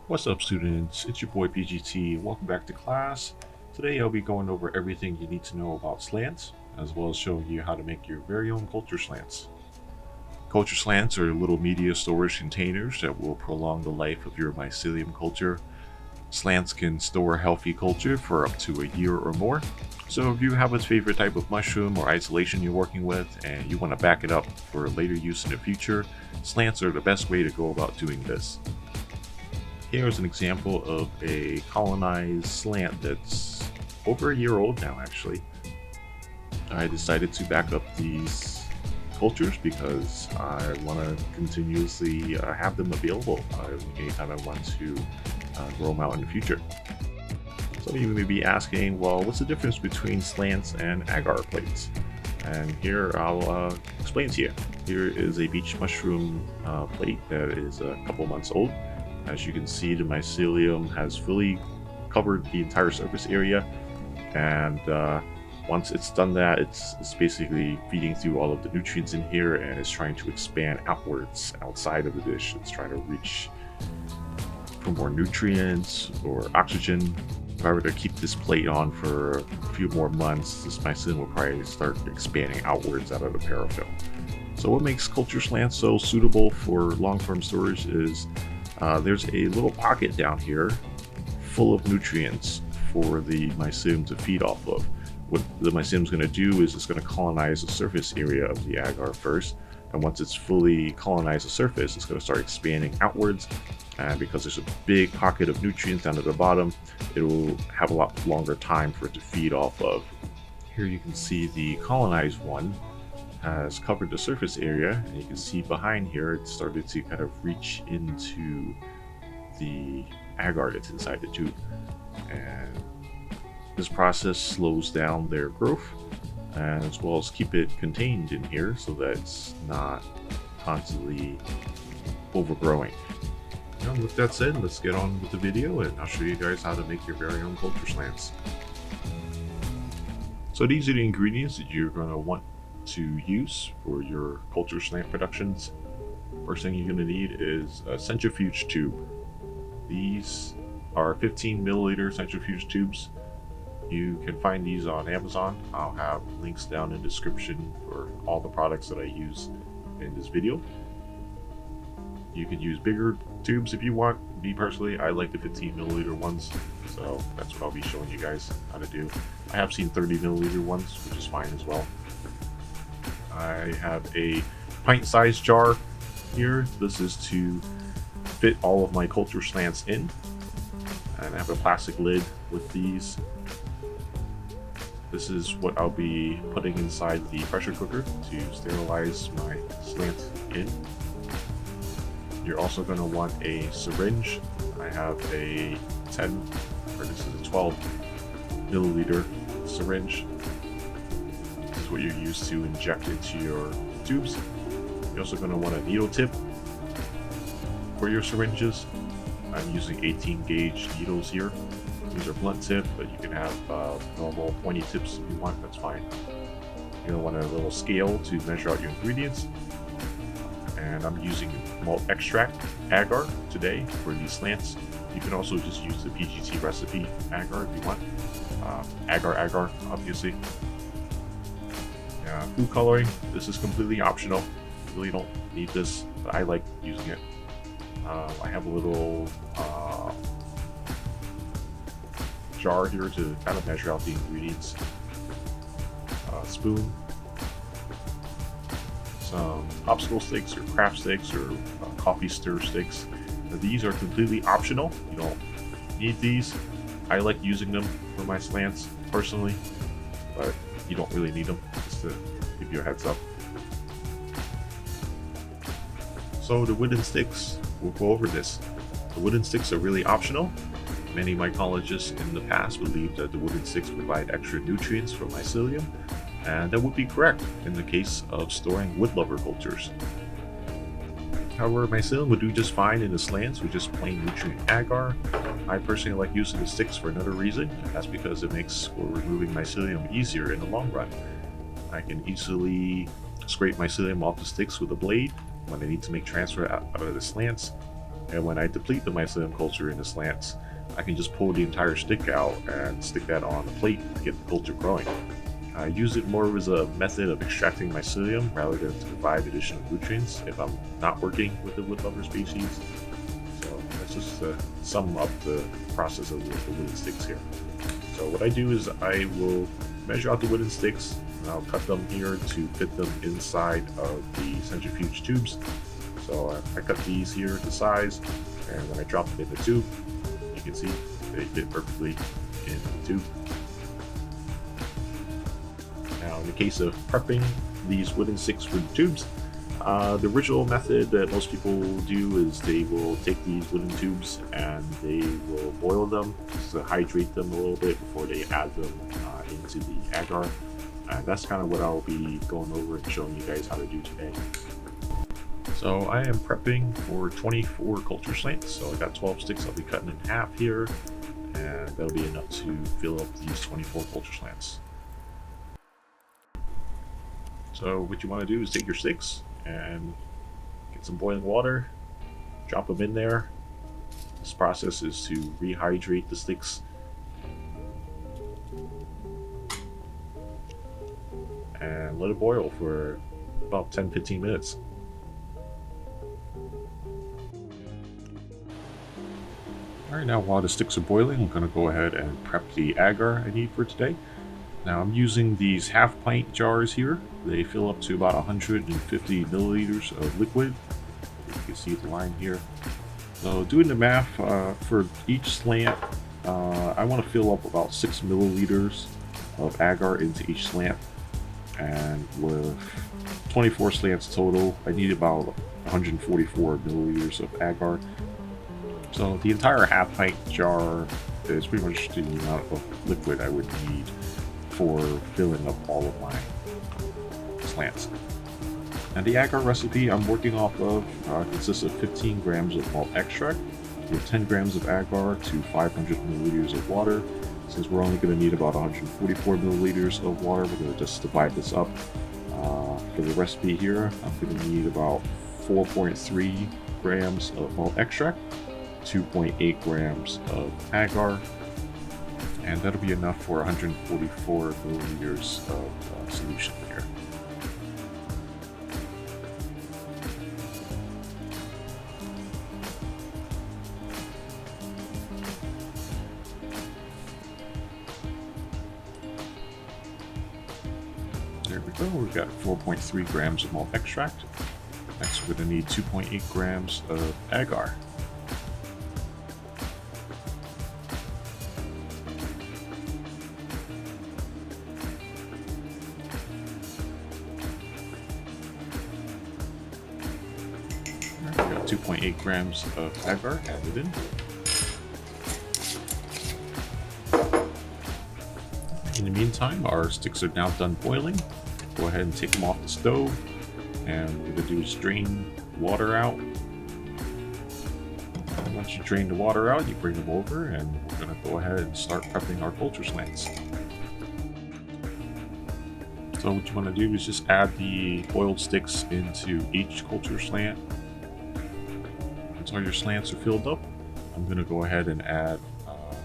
What's up, students? It's your boy PGT. Welcome back to class. Today I'll be going over everything you need to know about slants, as well as showing you how to make your very own culture slants. Culture slants are little media storage containers that will prolong the life of your mycelium culture. Slants can store healthy culture for up to a year or more. So if you have a favorite type of mushroom or isolation you're working with and you want to back it up for later use in the future, slants are the best way to go about doing this. Here's an example of a colonized slant that's over a year old now, actually. I decided to back up these cultures because I want to continuously have them available anytime I want to grow them out in the future. Some of you may be asking, well, what's the difference between slants and agar plates? And here I'll explain to you. Here is a beach mushroom plate that is a couple months old. As you can see, the mycelium has fully covered the entire surface area, and once it's done that, it's basically feeding through all of the nutrients in here, and it's trying to expand outwards outside of the dish. It's trying to reach for more nutrients or oxygen. If I were to keep this plate on for a few more months, this mycelium will probably start expanding outwards out of the parafilm. So what makes culture slants so suitable for long-term storage is there's a little pocket down here full of nutrients for the mycelium to feed off of. What the mycelium is going to do is it's going to colonize the surface area of the agar first, and once it's fully colonized the surface, it's going to start expanding outwards, and because there's a big pocket of nutrients down at the bottom, it will have a lot longer time for it to feed off of. Here you can see the colonized one has covered the surface area, and you can see behind here it started to kind of reach into the agar that's inside the tube, and this process slows down their growth and as well as keep it contained in here so that it's not constantly overgrowing. Now, with that said, let's get on with the video and I'll show you guys how to make your very own culture slants. So these are the ingredients that you're going to want to use for your culture slant productions. First thing you're going to need is a centrifuge tube. These are 15 milliliter centrifuge tubes. You can find these on Amazon. I'll have links down in the description for all the products that I use in this video. You can use bigger tubes if you want. Me personally, I like the 15 milliliter ones, so that's what I'll be showing you guys how to do. I have seen 30 milliliter ones, which is fine as well. I have a pint-sized jar here. This is to fit all of my culture slants in, and I have a plastic lid with these. This is what I'll be putting inside the pressure cooker to sterilize my slant in. You're also going to want a syringe. I have a 12 milliliter syringe. What you're used to inject into your tubes. You're also going to want a needle tip for your syringes. I'm using 18 gauge needles here. These are blunt tip, but you can have normal pointy tips if you want, that's fine. You're going to want a little scale to measure out your ingredients. And I'm using malt extract agar today for these slants. You can also just use the PGT recipe agar if you want. Agar, obviously. Food coloring, this is completely optional. You really don't need this, but I like using it. I have a little jar here to kind of measure out the ingredients. Spoon, some popsicle sticks or craft sticks or coffee stir sticks. Now, these are completely optional. You don't need these. I like using them for my slants personally, but you don't really need them, just to give you a heads up. So the wooden sticks, we'll go over this. The wooden sticks are really optional. Many mycologists in the past believed that the wooden sticks provide extra nutrients for mycelium, and that would be correct in the case of storing wood lover cultures. However, mycelium would do just fine in the slants with just plain nutrient agar. I personally like using the sticks for another reason, and that's because it makes for removing mycelium easier in the long run. I can easily scrape mycelium off the sticks with a blade when I need to make transfer out of the slants, And when I deplete the mycelium culture in the slants, I can just pull the entire stick out and stick that on a plate to get the culture growing. I use it more as a method of extracting mycelium rather than to provide additional nutrients if I'm not working with the woodlover species. So that's just to sum up the process of the wooden sticks here. So what I do is I will measure out the wooden sticks, and I'll cut them here to fit them inside of the centrifuge tubes. So I cut these here to size, and when I drop them in the tube, you can see they fit perfectly in the tube. Now in the case of prepping these wooden sticks for the tubes, the original method that most people do is they will take these wooden tubes and they will boil them just to hydrate them a little bit before they add them into the agar. And that's kind of what I'll be going over and showing you guys how to do today. So I am prepping for 24 culture slants. So I got 12 sticks I'll be cutting in half here, and that'll be enough to fill up these 24 culture slants. So what you want to do is take your sticks and get some boiling water, drop them in there. This process is to rehydrate the sticks. And let it boil for about 10-15 minutes. Alright, now while the sticks are boiling, I'm going to go ahead and prep the agar I need for today. Now I'm using these half pint jars here. They fill up to about 150 milliliters of liquid. You can see the line here. So doing the math, for each slant, I want to fill up about 6 milliliters of agar into each slant. And with 24 slants total, I need about 144 milliliters of agar. So the entire half pint jar is pretty much the amount of liquid I would need for filling up all of my slants. And the agar recipe I'm working off of consists of 15 grams of malt extract with 10 grams of agar to 500 milliliters of water. Since we're only going to need about 144 milliliters of water, we're going to just divide this up. For the recipe here, I'm going to need about 4.3 grams of malt extract, 2.8 grams of agar, and that'll be enough for 144 milliliters of solution here. There we go, we've got 4.3 grams of malt extract. Next we're going to need 2.8 grams of agar. We've got 2.8 grams of agar added in. In the meantime, our sticks are now done boiling. Go ahead and take them off the stove, and what we're going to do is drain water out. And once you drain the water out, you bring them over, and we're going to go ahead and start prepping our culture slants. So what you want to do is just add the boiled sticks into each culture slant. Once all your slants are filled up, I'm going to go ahead and add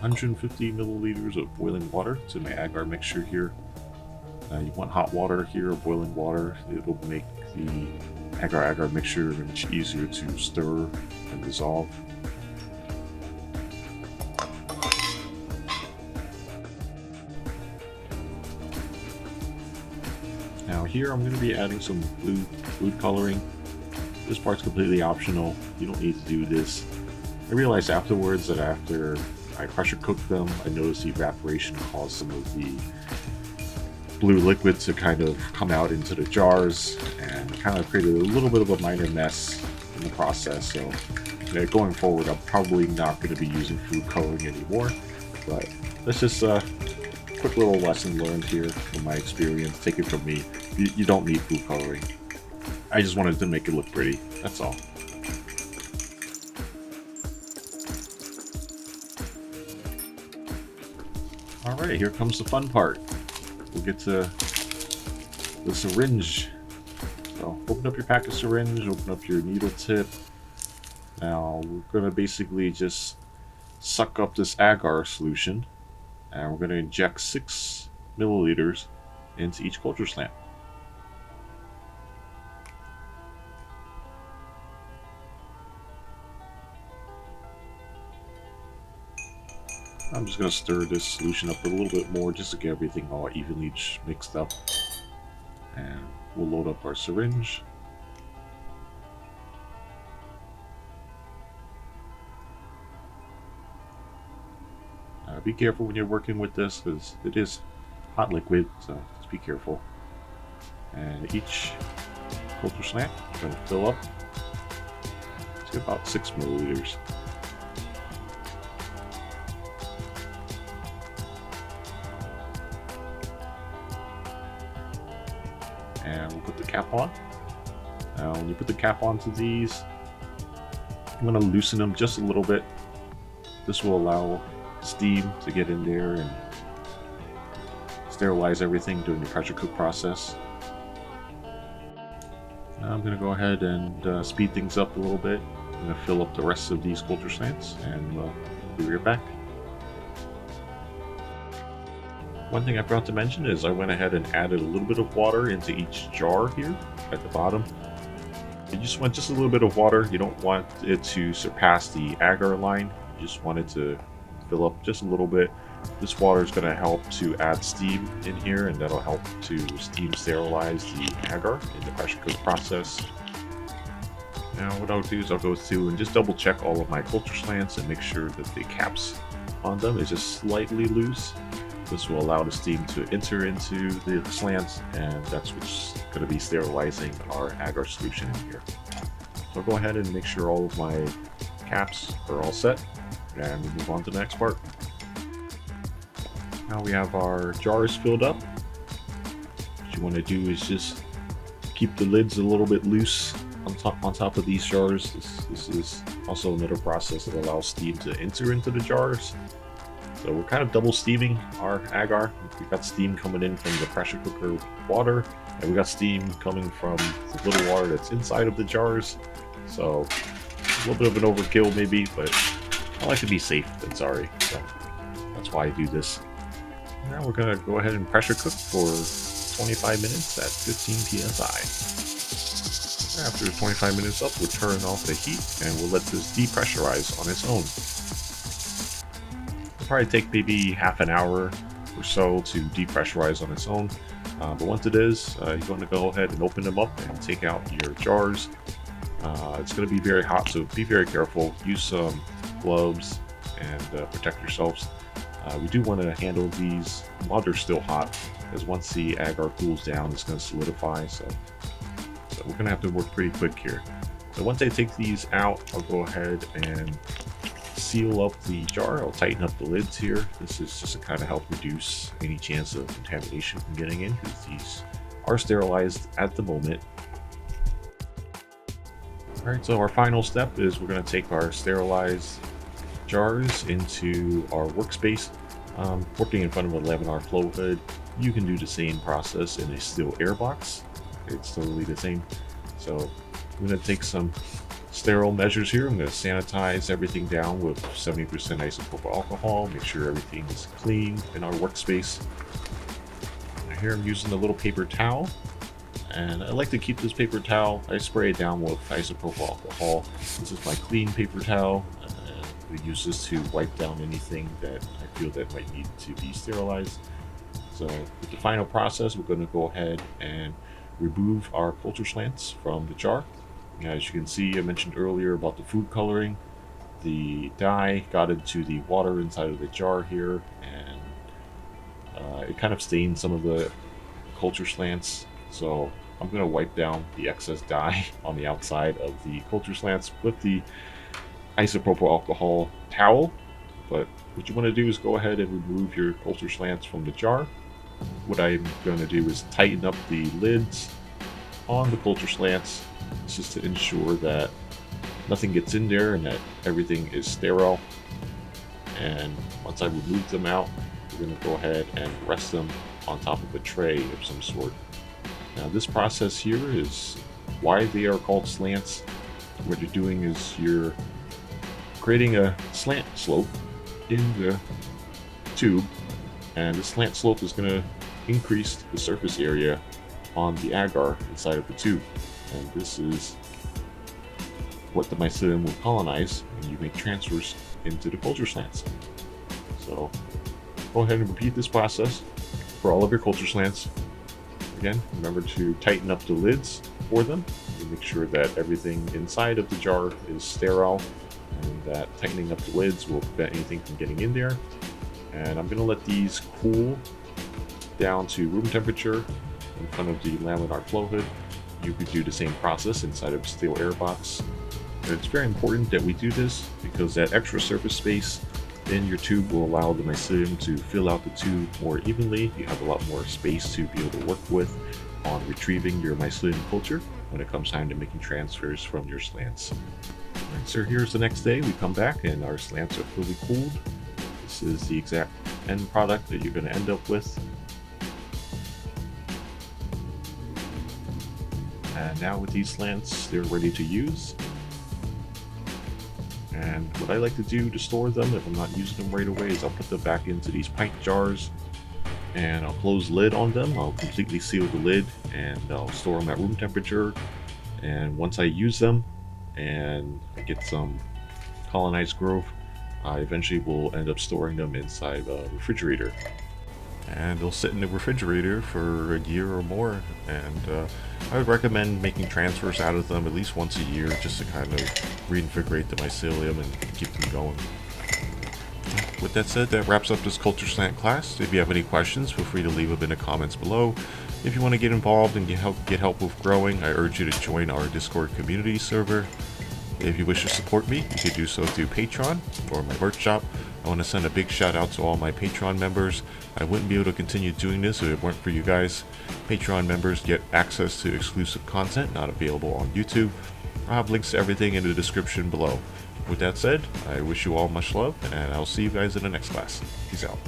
150 milliliters of boiling water to my agar mixture here. You want hot water here, or boiling water. It'll make the agar mixture much easier to stir and dissolve. Now here I'm going to be adding some blue food coloring. This part's completely optional. You don't need to do this. I realized afterwards that after I pressure cooked them, I noticed the evaporation caused some of the blue liquid to kind of come out into the jars and kind of created a little bit of a minor mess in the process. So going forward, I'm probably not going to be using food coloring anymore, but that's just a quick little lesson learned here from my experience. Take it from me, you don't need food coloring. I just wanted to make it look pretty, that's all. Alright, here comes the fun part. We'll get to the syringe. So open up your pack of syringe, open up your needle tip, Now we're going to basically just suck up this agar solution, and we're going to inject 6 milliliters into each culture slant. I'm just going to stir this solution up a little bit more just to get everything all evenly mixed up. And we'll load up our syringe. Be careful when you're working with this because it is hot liquid, so just be careful. And each culture slant is going to fill up to about 6 milliliters. And we'll put the cap on. Now when you put the cap onto these, I'm going to loosen them just a little bit. This will allow steam to get in there and sterilize everything during the pressure cook process. Now I'm going to go ahead and speed things up a little bit. I'm going to fill up the rest of these culture slants and we'll be right back. One thing I forgot to mention is I went ahead and added a little bit of water into each jar here at the bottom. You just want just a little bit of water. You don't want it to surpass the agar line. You just want it to fill up just a little bit. This water is going to help to add steam in here, and that'll help to steam sterilize the agar in the pressure cook process. Now what I'll do is I'll go through and just double check all of my culture slants and make sure that the caps on them is just slightly loose. This will allow the steam to enter into the slants, and that's what's going to be sterilizing our agar solution in here. So I'll go ahead and make sure all of my caps are all set, and we'll move on to the next part. Now we have our jars filled up. What you want to do is just keep the lids a little bit loose on top of these jars. This is also another process that allows steam to enter into the jars. So we're kind of double steaming our agar. We've got steam coming in from the pressure cooker water, and we got steam coming from the little water that's inside of the jars. So a little bit of an overkill maybe, but I like to be safe than sorry. So that's why I do this. Now we're going to go ahead and pressure cook for 25 minutes at 15 psi. After 25 minutes up, we'll turn off the heat and we'll let this depressurize on its own. It'll probably take maybe half an hour or so to depressurize on its own. But once it is, you're going to go ahead and open them up and take out your jars. It's going to be very hot, so be very careful. Use some gloves and protect yourselves. We do want to handle these while they're still hot, because once the agar cools down, it's going to solidify. So we're going to have to work pretty quick here. So once I take these out, I'll go ahead and seal up the jar. I'll tighten up the lids here. This is just to kind of help reduce any chance of contamination from getting in, because these are sterilized at the moment. Alright, so our final step is we're going to take our sterilized jars into our workspace. Working in front of a laminar flow hood, you can do the same process in a steel air box. It's totally the same. So I'm going to take some sterile measures here. I'm going to sanitize everything down with 70% isopropyl alcohol, make sure everything is clean in our workspace. Now here I'm using a little paper towel, and I like to keep this paper towel, I spray it down with isopropyl alcohol. This is my clean paper towel. We use this to wipe down anything that I feel that might need to be sterilized. So with the final process, we're going to go ahead and remove our culture slants from the jar. As you can see, I mentioned earlier about the food coloring. The dye got into the water inside of the jar here, and it kind of stained some of the culture slants. So I'm going to wipe down the excess dye on the outside of the culture slants with the isopropyl alcohol towel. But what you want to do is go ahead and remove your culture slants from the jar. What I'm going to do is tighten up the lids on the culture slants, just to ensure that nothing gets in there and that everything is sterile. And once I remove them out, we're going to go ahead and rest them on top of a tray of some sort. Now this process here is why they are called slants. what you're doing is you're creating a slant slope in the tube, and the slant slope is going to increase the surface area on the agar inside of the tube, and this is what the mycelium will colonize when you make transfers into the culture slants. So go ahead and repeat this process for all of your culture slants. Again, remember to tighten up the lids for them and make sure that everything inside of the jar is sterile, and that tightening up the lids will prevent anything from getting in there. And I'm going to let these cool down to room temperature in front of the laminar flow hood. You could do the same process inside of a steel air box. And it's very important that we do this because that extra surface space in your tube will allow the mycelium to fill out the tube more evenly. You have a lot more space to be able to work with on retrieving your mycelium culture when it comes time to making transfers from your slants. Alright, so here's the next day. We come back and our slants are fully cooled. This is the exact end product that you're going to end up with. And now with these slants, they're ready to use. And what I like to do to store them, if I'm not using them right away, is I'll put them back into these pint jars and I'll close the lid on them. I'll completely seal the lid and I'll store them at room temperature. And once I use them and I get some colonized growth, I eventually will end up storing them inside a refrigerator. And they'll sit in the refrigerator for a year or more, and I would recommend making transfers out of them at least once a year just to kind of reinvigorate the mycelium and keep them going. With that said, that wraps up this Culture Slant class. If you have any questions, feel free to leave them in the comments below. If you want to get involved and get help with growing, I urge you to join our Discord community server. If you wish to support me, you can do so through Patreon or my merch shop. I want to send a big shout out to all my Patreon members. I wouldn't be able to continue doing this if it weren't for you guys. Patreon members get access to exclusive content not available on YouTube. I'll have links to everything in the description below. With that said, I wish you all much love, and I'll see you guys in the next class. Peace out.